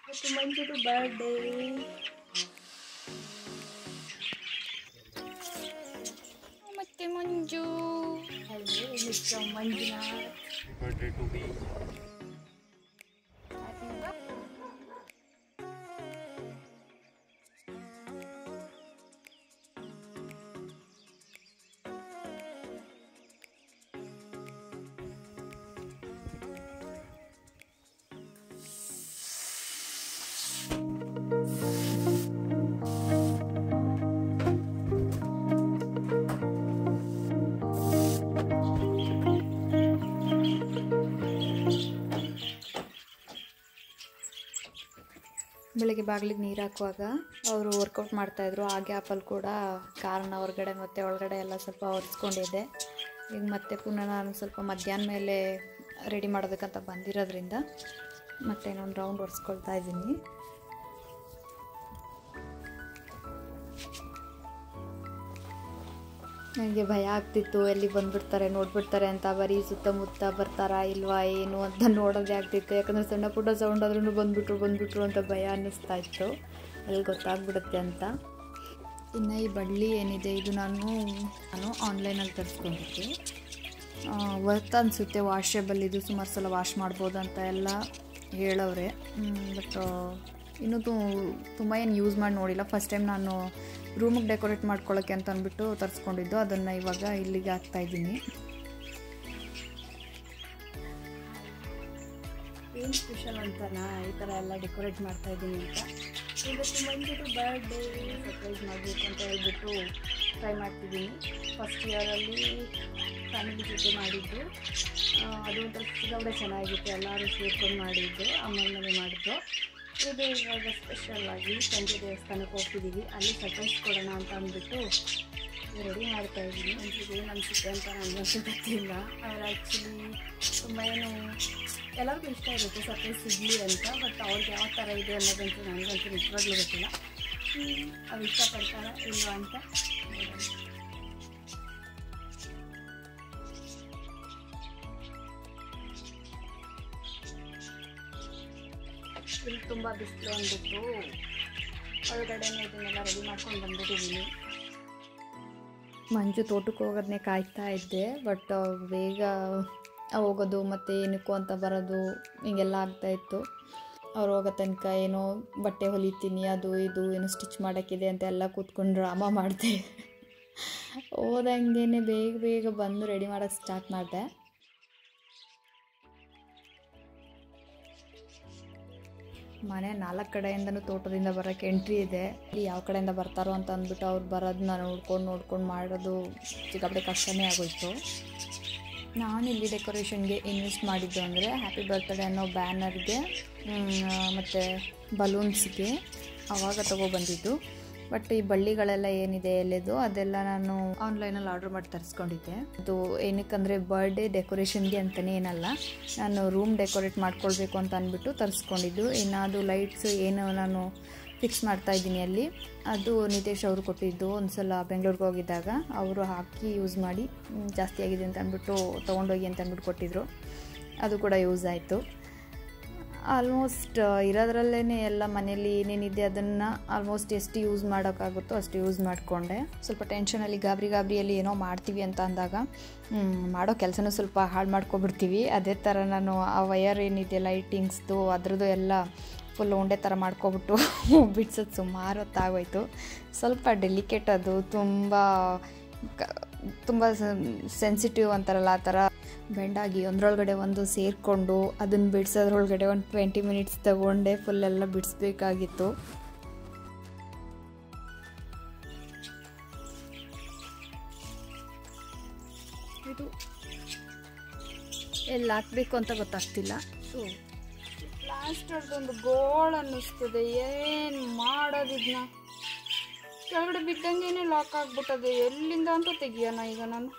ಇವತ್ತು ಮಂಜುದು ಬರ್ಡೇ. ಮತ್ತೆ Manju hello mister Manjunath. Birthday to be. ಬೆಳಗ್ಗೆ ಬಾಗಿಲಿಗೆ ನೀರು ಹಾಕುವಾಗ ಅವರು ವರ್ಕೌಟ್ ಮಾಡ್ತಾಯಿದ್ರು. ಆ ಗ್ಯಾಪಲ್ಲಿ ಕೂಡ ಕಾರನ್ನ ಹೊರಗಡೆ ಮತ್ತು ಒಳಗಡೆ ಎಲ್ಲ ಸ್ವಲ್ಪ ಒರೆಸ್ಕೊಂಡಿದ್ದೆ. ಈಗ ಮತ್ತೆ ಪುನಃ ನಾನು ಸ್ವಲ್ಪ ಮಧ್ಯಾಹ್ನ ಮೇಲೆ ರೆಡಿ ಮಾಡೋದಕ್ಕಂತ ಬಂದಿರೋದ್ರಿಂದ ಮತ್ತೆ ಇನ್ನೊಂದು ರೌಂಡ್ ಒರೆಸ್ಕೊಳ್ತಾ ಇದ್ದೀನಿ. ನನಗೆ ಭಯ ಆಗ್ತಿತ್ತು, ಎಲ್ಲಿ ಬಂದುಬಿಡ್ತಾರೆ ನೋಡ್ಬಿಡ್ತಾರೆ ಅಂತ, ಬರೀ ಸುತ್ತಮುತ್ತ ಬರ್ತಾರಾ ಇಲ್ವಾ ಏನು ಅಂತ ನೋಡೋದೇ ಆಗ್ತಿತ್ತು. ಯಾಕಂದರೆ ಸಣ್ಣ ಪುಟ್ಟ ಸೌಂಡ್ ಆದ್ರೂ ಬಂದುಬಿಟ್ರು ಅಂತ ಭಯ ಅನ್ನಿಸ್ತಾ ಇತ್ತು, ಎಲ್ಲಿ ಗೊತ್ತಾಗ್ಬಿಡುತ್ತೆ ಅಂತ. ಇನ್ನು ಈ ಬಳ್ಳಿ ಏನಿದೆ ಇದು ನಾನು ಆನ್ಲೈನಲ್ಲಿ ತರಿಸ್ಕೊಂಡಿದ್ದೆ. ವರ್ತ್ ಅನಿಸುತ್ತೆ, ವಾಷೇಬಲ್ ಇದು, ಸುಮಾರು ಸಲ ವಾಶ್ ಮಾಡ್ಬೋದು ಅಂತ ಎಲ್ಲ ಹೇಳವ್ರೆ. ಬಟ್ ಇನ್ನೂ ತುಂಬ ಏನು ಯೂಸ್ ಮಾಡಿ ನೋಡಿಲ್ಲ. ಫಸ್ಟ್ ಟೈಮ್ ನಾನು ರೂಮಿಗೆ ಡೆಕೋರೇಟ್ ಮಾಡ್ಕೊಳ್ಳೋಕ್ಕೆ ಅಂತ ಅಂದ್ಬಿಟ್ಟು ತರಿಸ್ಕೊಂಡಿದ್ದು. ಅದನ್ನು ಇವಾಗ ಇಲ್ಲಿಗೆ ಹಾಕ್ತಾಯಿದ್ದೀನಿ. ಏನು ಸ್ಪೆಷಲ್ ಅಂತನಾ ಈ ಥರ ಎಲ್ಲ ಡೆಕೋರೇಟ್ ಮಾಡ್ತಾಯಿದ್ದೀನಿ ಅಂತ. ಇವತ್ತು ಮಂಜುದು ಬರ್ಡೇ ಸರ್ಪ್ರೈಸ್ ಮಾಡಬೇಕು ಅಂತ ಹೇಳ್ಬಿಟ್ಟು ಟ್ರೈ ಮಾಡ್ತಿದ್ದೀನಿ. ಫಸ್ಟ್ ಇಯರಲ್ಲಿ ಫ್ಯಾಮಿಲಿ ಜೊತೆ ಮಾಡಿದ್ದು, ಅದು ಒಂಥರ ಸಿಕ್ಕಾಪಟ್ಟೆ ಚೆನ್ನಾಗಿತ್ತು. ಎಲ್ಲರೂ ಸೇರ್ಕೊಂಡು ಮಾಡಿದ್ದು, ಅಮ್ಮನ ಮನೆ ಮಾಡಿದ್ದು. ಇದು ಇವಾಗ ಸ್ಪೆಷಲ್ಲಾಗಿ ಸಂಜೆ ದೇವಸ್ಥಾನಕ್ಕೆ ಹೋಗ್ತಿದ್ದೀವಿ, ಅಲ್ಲಿ ಸರ್ಪ್ರೈಸ್ ಕೊಡೋಣ ಅಂತ ಅಂದ್ಬಿಟ್ಟು ರೆಡಿ ಮಾಡ್ತಾಯಿದ್ದೀನಿ. ಮಂಜಿಗೆ ಏನು ಅನಿಸುತ್ತೆ ಅಂತ ನನಗಂತೂ ಗೊತ್ತಿಲ್ಲ. ಅವ್ರು ಆ್ಯಕ್ಚುಲಿ ತುಂಬ ಏನು ಎಲ್ಲರಿಗೂ ಇಷ್ಟ ಇರುತ್ತೆ ಸರ್ಪ್ರೈಸ್ ಸಿಗಲಿ ಅಂತ, ಬಟ್ ಅವ್ರಿಗೆ ಯಾವ ಥರ ಇದೆ ಅನ್ನೋದಂತೂ ನನಗಂತೂ ನಿಜವಾಗ್ಲೂ ಗೊತ್ತಿಲ್ಲ. ಅವ್ರು ಇಷ್ಟಪಡ್ತಾರ ಇಲ್ವಾ ಅಂತ ನೋಡೋಣ. ಇಲ್ಲಿ ತುಂಬ ಬಿಸಿಲು ಅಂದ್ಬಿಟ್ಟು ಒಳಗಡೆನೇ ಇದನ್ನೆಲ್ಲ ರೆಡಿ ಮಾಡ್ಕೊಂಡು ಬಂದ್ಬಿಟ್ಟಿದ್ದೀನಿ. ಮಂಜು ತೋಟಕ್ಕೆ ಹೋಗೋದನ್ನೇ ಕಾಯ್ತಾ ಇದ್ದೆ, ಬಟ್ ಬೇಗ ಹೋಗೋದು ಮತ್ತು ಏನಕ್ಕೂ ಅಂತ ಬರೋದು ಹೀಗೆಲ್ಲ ಆಗ್ತಾಯಿತ್ತು. ಅವ್ರು ಹೋಗೋ ತನಕ ಏನೋ ಬಟ್ಟೆ ಹೊಲಿತೀನಿ, ಅದು ಇದು ಏನೋ ಸ್ಟಿಚ್ ಮಾಡೋಕ್ಕಿದೆ ಅಂತ ಎಲ್ಲ ಕೂತ್ಕೊಂಡು ಡ್ರಾಮಾ ಮಾಡಿದೆ. ಹೋದಂಗೆ ಬೇಗ ಬಂದು ರೆಡಿ ಮಾಡೋಕ್ಕೆ ಸ್ಟಾರ್ಟ್ ಮಾಡಿದೆ. ಮನೆ 4 ಕಡೆಯಿಂದನೂ ತೋಟದಿಂದ ಬರೋಕ್ಕೆ ಎಂಟ್ರಿ ಇದೆ. ಯಾವ ಕಡೆಯಿಂದ ಬರ್ತಾರೋ ಅಂತ ಅಂದ್ಬಿಟ್ಟು ಅವ್ರು ಬರೋದನ್ನ ನೋಡ್ಕೊಂಡು ಮಾಡೋದು ಸಿಕ್ಕಾಪಟ್ಟೆ ಕಷ್ಟನೇ ಆಗೋಯ್ತು. ನಾನಿಲ್ಲಿ ಡೆಕೋರೇಷನ್ಗೆ ಇನ್ವೆಸ್ಟ್ ಮಾಡಿದ್ದು ಅಂದರೆ ಹ್ಯಾಪಿ ಬರ್ತ್ಡೇ ಅನ್ನೋ ಬ್ಯಾನರ್ಗೆ ಮತ್ತು ಬಲೂನ್ಸ್ಗೆ ಆವಾಗ ತೊಗೊಬಂದಿದ್ದು. ಬಟ್ ಈ ಬಳ್ಳಿಗಳೆಲ್ಲ ಏನಿದೆ ಎಲೆದು ಅದೆಲ್ಲ ನಾನು ಆನ್ಲೈನಲ್ಲಿ ಆರ್ಡ್ರ್ ಮಾಡಿ ತರಿಸ್ಕೊಂಡಿದ್ದೆ. ಅದು ಏನಕ್ಕಂದರೆ ಬರ್ಡೇ ಡೆಕೋರೇಷನ್ಗೆ ಅಂತಲೇ ಏನಲ್ಲ, ನಾನು ರೂಮ್ ಡೆಕೋರೇಟ್ ಮಾಡ್ಕೊಳ್ಬೇಕು ಅಂತ ಅಂದ್ಬಿಟ್ಟು ತರಿಸ್ಕೊಂಡಿದ್ದು. ಇನ್ನು ಅದು ಲೈಟ್ಸ್ ಏನು ನಾನು ಫಿಕ್ಸ್ ಮಾಡ್ತಾಯಿದ್ದೀನಿ ಅಲ್ಲಿ, ಅದು ನಿತೇಶ್ ಅವರು ಕೊಟ್ಟಿದ್ದು. ಒಂದು ಸಲ ಬೆಂಗಳೂರಿಗೆ ಹೋಗಿದ್ದಾಗ ಅವರು ಹಾಕಿ ಯೂಸ್ ಮಾಡಿ ಜಾಸ್ತಿ ಆಗಿದೆ ಅಂತ ಅಂದ್ಬಿಟ್ಟು ತೊಗೊಂಡೋಗಿ ಅಂತ ಅಂದ್ಬಿಟ್ಟು ಕೊಟ್ಟಿದ್ದರು. ಅದು ಕೂಡ ಯೂಸ್ ಆಯಿತು. ಆಲ್ಮೋಸ್ಟ್ ಇರೋದ್ರಲ್ಲೇ ಎಲ್ಲ ಮನೇಲಿ ಏನೇನಿದೆ ಅದನ್ನು ಆಲ್ಮೋಸ್ಟ್ ಎಷ್ಟು ಯೂಸ್ ಮಾಡೋಕ್ಕಾಗುತ್ತೋ ಅಷ್ಟು ಯೂಸ್ ಮಾಡಿಕೊಂಡೆ. ಸ್ವಲ್ಪ ಟೆನ್ಷನಲ್ಲಿ ಗಾಬರಿಯಲ್ಲಿ ಏನೋ ಮಾಡ್ತೀವಿ ಅಂತ ಅಂದಾಗ ಮಾಡೋ ಕೆಲಸನೂ ಸ್ವಲ್ಪ ಹಾಳು ಮಾಡ್ಕೊಬಿಡ್ತೀವಿ. ಅದೇ ಥರ ನಾನು ಆ ವಯರ್ ಏನಿದೆ ಲೈಟಿಂಗ್ಸ್ದು ಅದರದ್ದು ಎಲ್ಲ ಫುಲ್ ಉಂಡೆ ಥರ ಮಾಡ್ಕೊಬಿಟ್ಟು ಬಿಡ್ಸೋದು ಸುಮಾರು ಹೊತ್ತಾಗೋಯ್ತು. ಸ್ವಲ್ಪ ಡೆಲಿಕೇಟ್, ಅದು ತುಂಬ ಸೆನ್ಸಿಟಿವ್ ಅಂತಾರಲ್ಲ ಆ ಥರ ಬೆಂಡಾಗಿ ಒಂದರೊಳಗಡೆ ಒಂದು ಸೇರಿಕೊಂಡು ಅದನ್ನು ಬಿಡಿಸೋದ್ರೊಳಗಡೆ ಒಂದು 20 ಮಿನಿಟ್ಸ್ ತಗೊಂಡೆ ಫುಲ್ಲೆಲ್ಲ ಬಿಡಿಸ್ಬೇಕಾಗಿತ್ತು. ಇದು ಎಲ್ಲಿ ಹಾಕಬೇಕು ಅಂತ ಗೊತ್ತಾಗ್ತಿಲ್ಲ. ಸೊ ಪ್ಲಾಸ್ಟರ್ದೊಂದು ಗೋಳ್ ಅನ್ನಿಸ್ತದೆ, ಏನು ಮಾಡೋದಿದ್ನ ಕೆಳಗಡೆ ಬಿದ್ದಂಗೆ ಲಾಕ್ ಆಗ್ಬಿಟ್ಟದೆ. ಎಲ್ಲಿಂದ ಅಂತ ತೆಗಿಯೋಣ ಈಗ ನಾನು.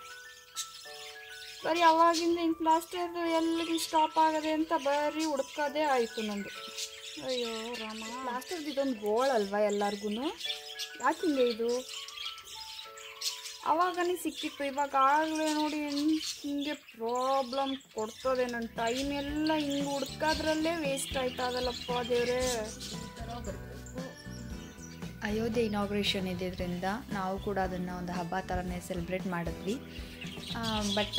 ಬರೀ ಅವಾಗಿಂದ ಹಿಂಗೆ ಪ್ಲಾಸ್ಟರ್ ಎಲ್ಲಿಗೆ ಸ್ಟಾಪ್ ಆಗದೆ ಅಂತ ಬರೀ ಹುಡ್ಕೋದೇ ಆಯಿತು ನಂದು. ಅಯ್ಯೋ ರಾಮ, ಪ್ಲಾಸ್ಟರ್ದು ಇದೊಂದು ಗೋಳಲ್ವಾ ಎಲ್ಲರಿಗೂ, ಯಾಕೆ ಹಿಂಗೆ ಇದು? ಅವಾಗನೇ ಸಿಕ್ಕಿತ್ತು. ಇವಾಗ ಆಗಲೇ ನೋಡಿ ಹಿಂಗೆ ಪ್ರಾಬ್ಲಮ್ ಕೊಡ್ತದೆ. ನನ್ನ ಟೈಮ್ ಎಲ್ಲ ಹಿಂಗೆ ಹುಡ್ಕೋದ್ರಲ್ಲೇ ವೇಸ್ಟ್ ಆಯ್ತದಲ್ಲಪ್ಪ ದೇವ್ರೆ. ಅಯೋಧ್ಯೆ ಇನಾಗ್ರೇಷನ್ ಇದ್ದಿದ್ದರಿಂದ ನಾವು ಕೂಡ ಅದನ್ನು ಒಂದು ಹಬ್ಬ ಥರನೇ ಸೆಲೆಬ್ರೇಟ್ ಮಾಡಿದ್ವಿ. ಬಟ್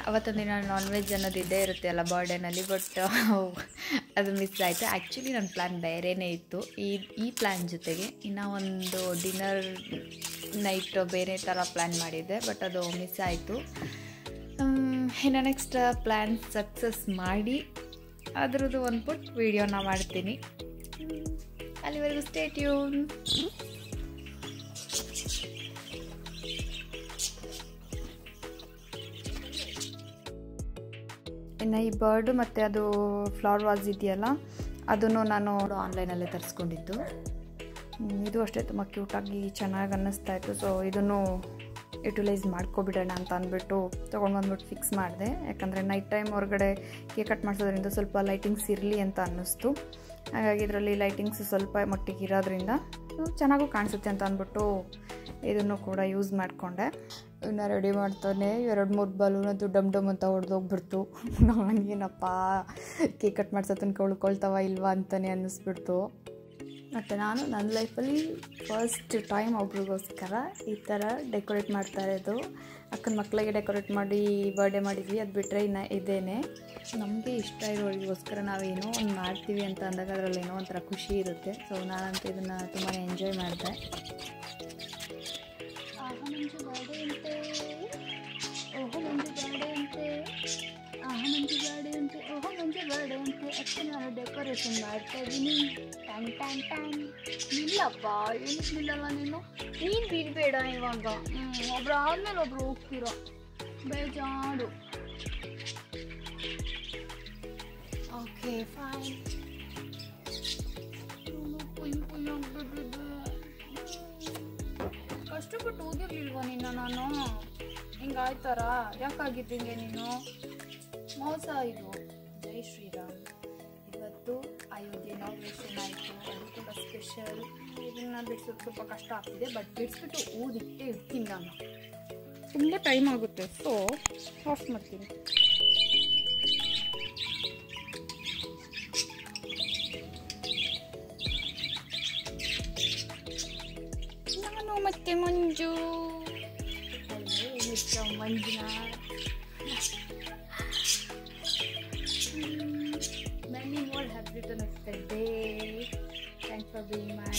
ಅವತ್ತೊಂದು ದಿನ ನಾನ್ ವೆಜ್ ಅನ್ನೋದು ಇದ್ದೇ ಇರುತ್ತೆ ಅಲ್ಲ ಬರ್ಡೇನಲ್ಲಿ. ಬಟ್ ಅದು ಮಿಸ್ ಆಯಿತು. ಆ್ಯಕ್ಚುಲಿ ನನ್ನ ಪ್ಲ್ಯಾನ್ ಬೇರೆಯೇ ಇತ್ತು. ಈ ಪ್ಲ್ಯಾನ್ ಜೊತೆಗೆ ಇನ್ನೂ ಒಂದು ಡಿನ್ನರ್ ನೈಟ್ ಬೇರೆ ಥರ ಪ್ಲ್ಯಾನ್ ಮಾಡಿದ್ದೆ, ಬಟ್ ಅದು ಮಿಸ್ ಆಯಿತು. ಇನ್ನು ನೆಕ್ಸ್ಟ್ ಪ್ಲ್ಯಾನ್ ಸಕ್ಸಸ್ ಮಾಡಿ ಅದರದ್ದು ಒಂದು ಪುಟ್ ವೀಡಿಯೋನ ಮಾಡ್ತೀನಿ. ಅಲ್ಲಿವರೆಗೂ ಸ್ಟೇ ಟ್ಯೂನ್. ಇನ್ನು ಈ ಬರ್ಡು ಮತ್ತು ಅದು ಫ್ಲವರ್ ವಾಸ್ ಇದೆಯಲ್ಲ, ಅದನ್ನು ನಾನು ಆನ್ಲೈನಲ್ಲೇ ತರಿಸ್ಕೊಂಡಿದ್ದು. ಇದು ಅಷ್ಟೇ ತುಂಬ ಕ್ಯೂಟಾಗಿ ಚೆನ್ನಾಗಿ ಅನ್ನಿಸ್ತಾ ಇತ್ತು. ಸೊ ಇದನ್ನು ಯುಟಿಲೈಸ್ ಮಾಡ್ಕೊಬಿಡೋಣ ಅಂತ ಅಂದ್ಬಿಟ್ಟು ತೊಗೊಂಡು ಬಂದ್ಬಿಟ್ಟು ಫಿಕ್ಸ್ ಮಾಡಿದೆ. ಯಾಕಂದರೆ ನೈಟ್ ಟೈಮ್ ಹೊರಗಡೆ ಕೇಕ್ ಕಟ್ ಮಾಡಿಸೋದ್ರಿಂದ ಸ್ವಲ್ಪ ಲೈಟಿಂಗ್ಸ್ ಇರಲಿ ಅಂತ ಅನ್ನಿಸ್ತು. ಹಾಗಾಗಿ ಇದರಲ್ಲಿ ಲೈಟಿಂಗ್ಸ್ ಸ್ವಲ್ಪ ಮಟ್ಟಿಗೆ ಇರೋದ್ರಿಂದ ಚೆನ್ನಾಗೂ ಕಾಣಿಸುತ್ತೆ ಅಂತ ಅಂದ್ಬಿಟ್ಟು ಇದನ್ನು ಕೂಡ ಯೂಸ್ ಮಾಡಿಕೊಂಡೆ. ಇನ್ನು ರೆಡಿ ಮಾಡ್ತಾನೆ 2-3 ಬಲೂನ್ ಅದು ಡಮ್ ಡಮ್ ಅಂತ ಹೊಡೆದೋಗ್ಬಿಡ್ತು. ನನಗೇನಪ್ಪ ಕೇಕ್ ಕಟ್ ಮಾಡ್ಸೋ ತನಕ ಉಳ್ಕೊಳ್ತಾವ ಇಲ್ವಾ ಅಂತಲೇ ಅನ್ನಿಸ್ಬಿಡ್ತು. ಮತ್ತು ನಾನು ನನ್ನ ಲೈಫಲ್ಲಿ ಫಸ್ಟ್ ಟೈಮ್ ಒಬ್ರಿಗೋಸ್ಕರ ಈ ಥರ ಡೆಕೋರೇಟ್ ಮಾಡ್ತಾ ಇರೋದು. ಅಕ್ಕನ ಮಕ್ಕಳಿಗೆ ಡೆಕೋರೇಟ್ ಮಾಡಿ ಬರ್ಡೇ ಮಾಡಿದ್ವಿ. ಅದು ಬಿಟ್ಟರೆ ಇನ್ನು ಇದೇನೆ ನಮಗೆ ಇಷ್ಟ ಇರೋರಿಗೋಸ್ಕರ ನಾವೇನೋ ಒಂದು ಮಾಡ್ತೀವಿ ಅಂತ ಅಂದಾಗ ಅದರಲ್ಲಿ ಏನೋ ಒಂಥರ ಖುಷಿ ಇರುತ್ತೆ. ಸೊ ನಾನಂತೂ ಇದನ್ನು ತುಂಬಾ ಎಂಜಾಯ್ ಮಾಡಿದೆ. ನಾನು ಡೆಕೋರೇಷನ್ ಮಾಡ್ತಾ ಇದ್ದೀನಿ. ಇಲ್ಲಪ್ಪ ಏನಕ್ಕೆ ನಿಲ್ಲಲ್ಲ ನೀನು ಬಿಡಬೇಡ ಇವಾಗ. ಒಬ್ರು ಆದ್ಮೇಲೆ ಒಬ್ರು ಹೋಗ್ತಿರೋ ಬೇಜಾರು. Okay fine. ಕಷ್ಟಪಟ್ಟು ಓದಿರ್ಲಿಲ್ವ ನಿನ್ನ ನಾನು? ಹಿಂಗಾಯ್ತಾರ? ಯಾಕಾಗಿದ್ದಿಂಗೆ ನೀನು? ಮೋಸ ಇದು. ಜೈ ಶ್ರೀರಾಮ್. ಇವತ್ತು ಅಯೋಧ್ಯೆ ಇನಾಗ್ರೇಷನ್ ಆಯಿತು, ಅದು ಕೂಡ ಸ್ಪೆಷಲ್. ಇದನ್ನು ಬಿಡಿಸೋದು ಸ್ವಲ್ಪ ಕಷ್ಟ ಆಗ್ತಿದೆ, ಬಟ್ ಬಿಡಿಸ್ಬಿಟ್ಟು ಓದಿಟ್ಟೆ ಇರ್ತೀನಿ ನಾನು. ತುಂಬ ಟೈಮ್ ಆಗುತ್ತೆ, ಸೊ ಆಫ್ ಮಾಡ್ತೀನಿ. ನಾನು ಮತ್ತೆ ಮಂಜು Manjunath. Many more happy return of the day. Thanks for being my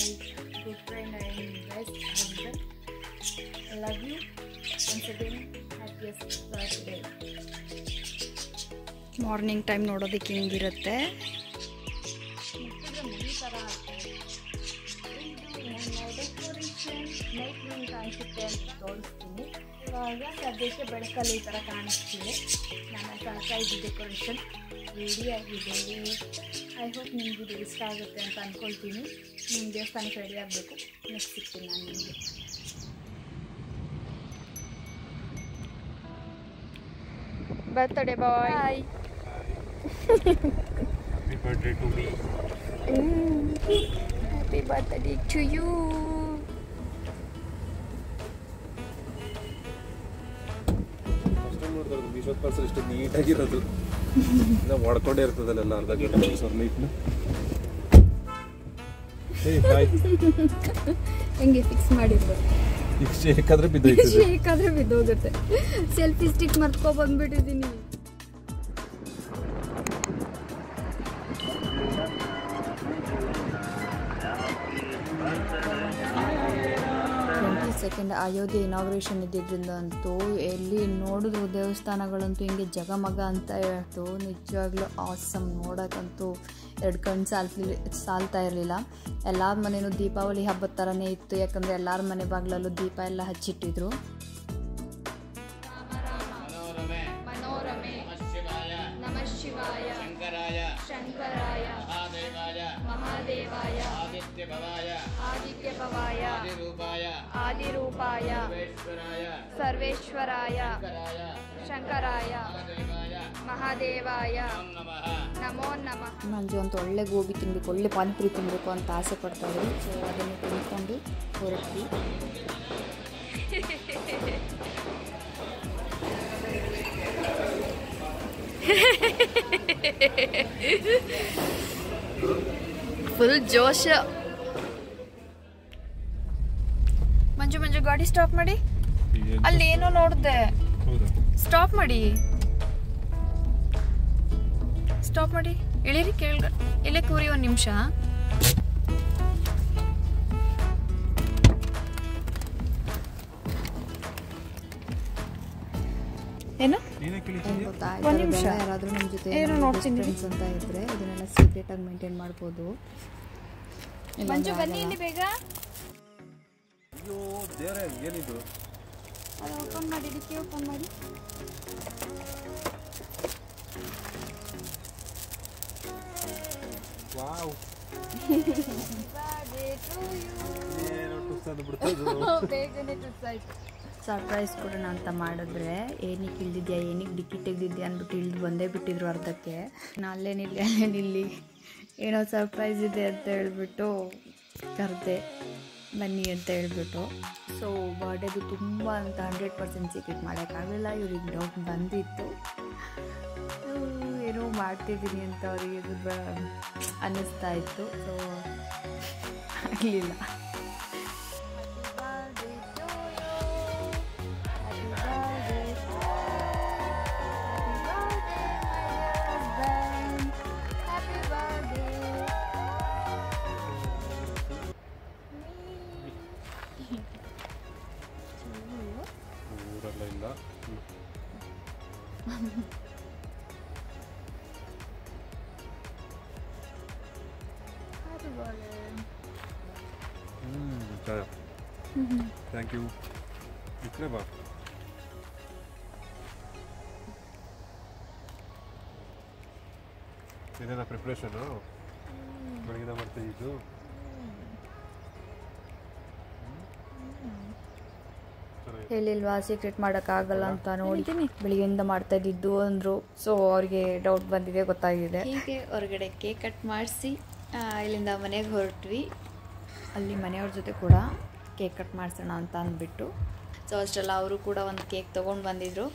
good friend and best husband. I love you. Once again, happiest birthday. Morning time ನೋಡೋದಕ್ಕೆ ಹಿಂಗಿರುತ್ತೆ. ಮುಡಿ ಥರ ಡೆಕೋರೇಷನ್ ನೈಟ್ ರೂಮ್ ಕಾಣಿಸುತ್ತೆ ಅಂತ ತೋರಿಸ್ತೀನಿ. ಇವಾಗ ಸದ್ಯಕ್ಕೆ ಬೆಳಕಲ್ಲಿ ಈ ಥರ ಕಾಣಿಸ್ತೀವಿ. ನನ್ನ ಸರ್ಪ್ರೈಸ್ ಡೆಕೋರೇಷನ್ ರೆಡಿ ಆಗಿದೆ. ಐ ಹೋಪ್ ನಿಮಗೂ ಇದು ಇಷ್ಟ ಆಗುತ್ತೆ ಅಂತ ಅಂದ್ಕೊಳ್ತೀನಿ. ನಿಮ್ಮ ದೇವಸ್ಥಾನಕ್ಕೆ ರೆಡಿ ಆಗಬೇಕು. ನೆಕ್ಸ್ಟ್ ಸಿಗ್ತೀನಿ ನಾನು ನಿಮಗೆ. Birthday boy. Happy birthday to me. Happy birthday to you. ವಿಶ್ವತ್ ಪಾರ್ಸಲ್ ಇಷ್ಟು ನೀಟಾಗಿರೋದು ಹೊಡ್ಕೊಂಡೇ ಇರ್ತದಲ್ಲ ಅರ್ಧ ಗಂಟೆ ನೀಟ್ನ. ಹೆಂಗೆ ಫಿಕ್ಸ್ ಮಾಡಿರ್ಬೋದು. ಶೇಕಾದ್ರೆ ಬಿದ್ದೋಗುತ್ತೆ. ಸೆಲ್ಫಿ ಸ್ಟಿಕ್ ಮರ್ತ್ಕೊ ಬಂದ್ಬಿಟ್ಟಿದ್ದೀನಿ. ಸೆಕೆಂಡ್ ಅಯೋಧ್ಯೆ ಇನಾಗ್ರೇಷನ್ ಇದ್ದಿದ್ದರಿಂದ ಅಂತೂ ಎಲ್ಲಿ ನೋಡಿದ್ರು ದೇವಸ್ಥಾನಗಳಂತೂ ಹಿಂಗೆ ಜಗಮಗ ಅಂತ ಹೇಳ್ತು. ನಿಜವಾಗ್ಲೂ ಆಸಮ್. ನೋಡೋಕ್ಕಂತೂ 2 ಕಣ್ಣು ಸಾಲ್ತಾ ಇರಲಿಲ್ಲ. ಎಲ್ಲರ ಮನೆಯೂ ದೀಪಾವಳಿ ಹಬ್ಬದ ಥರನೇ ಇತ್ತು. ಯಾಕಂದರೆ ಎಲ್ಲರ ಮನೆ ಬಾಗಿಲಲ್ಲೂ ದೀಪ ಎಲ್ಲ ಹಚ್ಚಿಟ್ಟಿದ್ರು. ಶಂಕರಾಯ ಮಹಾದೇವಾಯ ಆದಿತ್ಯಭವಾಯ ಆದಿರೂಪಾಯ ಸರ್ವೇಶ್ವರಾಯ ಶಂಕರಾಯ ಮಹಾದೇವಾಯ ನಮೋ ನಮಃ. ಮಂಜು ಅಂತ ಒಳ್ಳೆ ಗೋಬಿ ತಿನ್ನಬೇಕು, ಒಳ್ಳೆ ಪಾನಿಪುರಿ ತಿನ್ನಬೇಕು ಅಂತ ಆಸೆ ಪಡ್ತಾ ಇದ್ರು. ಸೊ ಅದನ್ನು ತಿನ್ಕೊಂಡು ಹೊರಟ್ವಿ. ಫುಲ್ ಜೋಶ್. ಮಂಜು ಮಂಜು ಗಾಡಿ ಸ್ಟಾಪ್ ಮಾಡಿ. ಅಲ್ಲಿ ಏನೋ ನೋಡ್ದೆ. ಸ್ಟಾಪ್ ಮಾಡಿ, ಸ್ಟಾಪ್ ಮಾಡಿ, ಇಳಿರಿ ಕೇಳ್ಗ. ಇಲ್ಲೇ ಕೂರಿ ಒಂದು ನಿಮಿಷ. ಏನು ಒಂದು ನಿಮಿಷ ಯಾರಾದರೂ ನಿಮ್ಮ ಜೊತೆ ಫ್ರೆಂಡ್ಸ್ ಅಂತ ಇದ್ರೆ ಇದನ್ನೆಲ್ಲ ಸೀಕ್ರೆಟ್ ಆಗಿ ಮೇಂಟೈನ್ ಮಾಡ್ಬೋದು. ಮಂಜು ಬನ್ನಿ ಇಲ್ಲಿ ಬೇಗ. ಅಯ್ಯೋ ದೇವ್ರೆ ಏನಿದು? ಅದು ಓಪನ್ ಮಾಡಿ, ಡಿಕ್ಕಿ ಓಪನ್ ಮಾಡಿ. ವಾವ್, ಸರ್ಪ್ರೈಸ್ ಕೊಡೋಣ ಅಂತ ಮಾಡಿದ್ರೆ ಏನಕ್ಕೆ ಇಳ್ದಿದ್ಯಾ, ಏನಕ್ಕೆ ಡಿಕ್ಕಿ ತೆಗ್ದಿದ್ಯಾ ಅಂದ್ಬಿಟ್ಟು ಇಳ್ದು ಬಂದೇ ಬಿಟ್ಟಿದ್ರು ಅರ್ಧಕ್ಕೆ. ಅಲ್ಲೇ ನಿಲ್ಲಿ ಏನೋ ಸರ್ಪ್ರೈಸ್ ಇದೆ ಅಂತ ಹೇಳ್ಬಿಟ್ಟು ಕರೆದೆ, ಬನ್ನಿ ಅಂತ ಹೇಳ್ಬಿಟ್ಟು. ಸೊ ಬರ್ಡೇದು ತುಂಬ ಅಂತ 100% ಸೀಕ್ರೆಟ್ ಮಾಡೋಕ್ಕಾಗಲಿಲ್ಲ. ಇವ್ರಿಗೆ ಡೌಟ್ ಬಂದಿತ್ತು, ಏನೋ ಮಾಡ್ತಿದ್ದೀನಿ ಅಂತ ಅವರಿಗೆ ಅನ್ನಿಸ್ತಾ ಇತ್ತು. ಸೊ ಆಗಲಿಲ್ಲ. ಊರೆಲ್ಲ ಇಲ್ಲ. Thank you. ಇಟ್ರೆ ಬಾ. ಇದೇನಾ ಪ್ರಿಪ್ರೇಷನು ಬೆಳಗಿನ ಮಾಡ್ತಾ ಇದ್ದು? ಹೇಳಿಲ್ವಾ ಸೀಕ್ರೆಟ್ ಮಾಡೋಕ್ಕಾಗಲ್ಲ ಅಂತ. ನೋಡಿದ್ದೀನಿ ಬೆಳಿಗ್ಗೆಯಿಂದ ಮಾಡ್ತಾ ಇದ್ದಿದ್ದು ಅಂದರು. ಸೊ ಅವ್ರಿಗೆ ಡೌಟ್ ಬಂದಿದೆ, ಗೊತ್ತಾಗಿದೆ. ಹೀಗೆ ಹೊರಗಡೆ ಕೇಕ್ ಕಟ್ ಮಾಡಿಸಿ ಇಲ್ಲಿಂದ ಮನೆಗೆ ಹೊರಟ್ವಿ. ಅಲ್ಲಿ ಮನೆಯವ್ರ ಜೊತೆ ಕೂಡ ಕೇಕ್ ಕಟ್ ಮಾಡಿಸೋಣ ಅಂತ ಅಂದ್ಬಿಟ್ಟು. ಸೊ ಅಷ್ಟೆಲ್ಲ ಅವರು ಕೂಡ ಒಂದು ಕೇಕ್ ತೊಗೊಂಡು ಬಂದಿದ್ರು,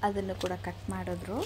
ಅದನ್ನು ಕೂಡ ಕಟ್ ಮಾಡಿದ್ರು.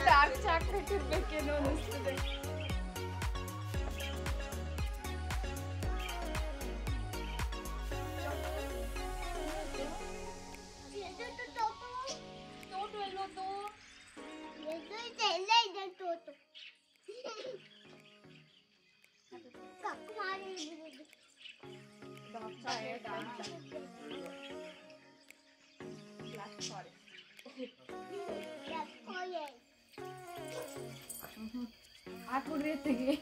ಡಾರ್ಕ್ ಚಾಕ್ಲೇಟ್ ಇರ್ಬೇಕೇನೋ ಅನಿಸ್ತದೆ. ಹಾಕ್ಬಿಡ್ರಿ ತೆಗಿ.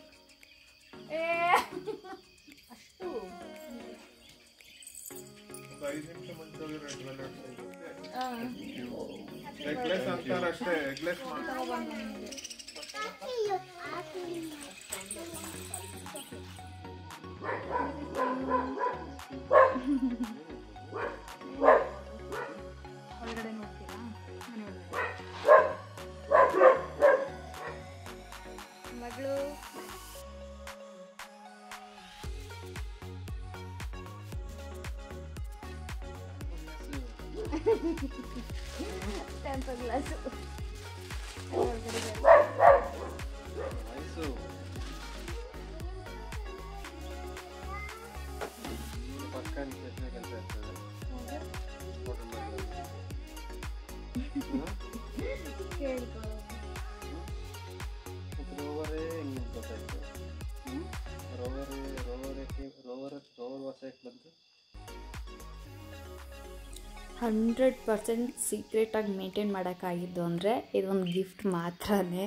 ಅಷ್ಟು 5 ನಿಮಿಷ ಮುಂಚೆ ಎಗ್ಲೆಸ್ ಅಂತಾರೆ ಅಷ್ಟೇ. ಎಗ್ಲೆಸ್ ಒಳಗಡೆ ನೋಡ್ತೀರಾ ಮನೆ ಒಳಗಡೆ ಮಗಳು ಟೆಂಪರ್ ಗ್ಲಾಸು 100% ಸೀಕ್ರೆಟಾಗಿ ಮೇಂಟೈನ್ ಮಾಡೋಕ್ಕಾಗಿದ್ದು ಅಂದರೆ ಇದೊಂದು ಗಿಫ್ಟ್ ಮಾತ್ರನೇ.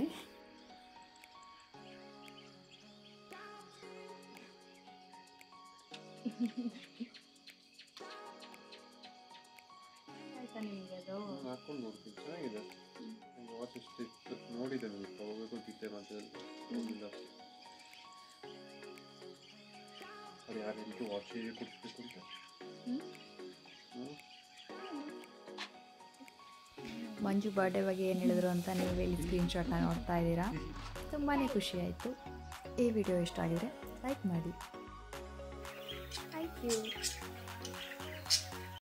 ಆಯ್ತಾ ನಿಮಗೆ ಅದು? ಹಾಕೊಂಡು ನೋಡ್ತೀನಿ, ಚೆನ್ನಾಗಿದೆ. ವಾಚ್ ಎಷ್ಟು ನೋಡಿದೆ, ನನಗೆ ತಗೋಬೇಕು ಅಂತಿದ್ದೆ, ಮತ್ತೆ ಹೋಗಿಲ್ಲ. ಅದು ಯಾರಿಗೂ ವಾಚಿಗೆ ಕೊಡಿಸ್ಬೇಕು ಅಂತ. ಮಂಜು ಬರ್ಡೇ ಬಗ್ಗೆ ಏನು ಹೇಳಿದ್ರು ಅಂತ ನೀವು ಇಲ್ಲಿ ಸ್ಕ್ರೀನ್ಶಾಟ್ನ ನೋಡ್ತಾ ಇದ್ದೀರಾ. ತುಂಬಾ ಖುಷಿ ಆಯಿತು. ಈ ವಿಡಿಯೋ ಇಷ್ಟ ಆಗಿದರೆ ಲೈಕ್ ಮಾಡಿ. Thank you.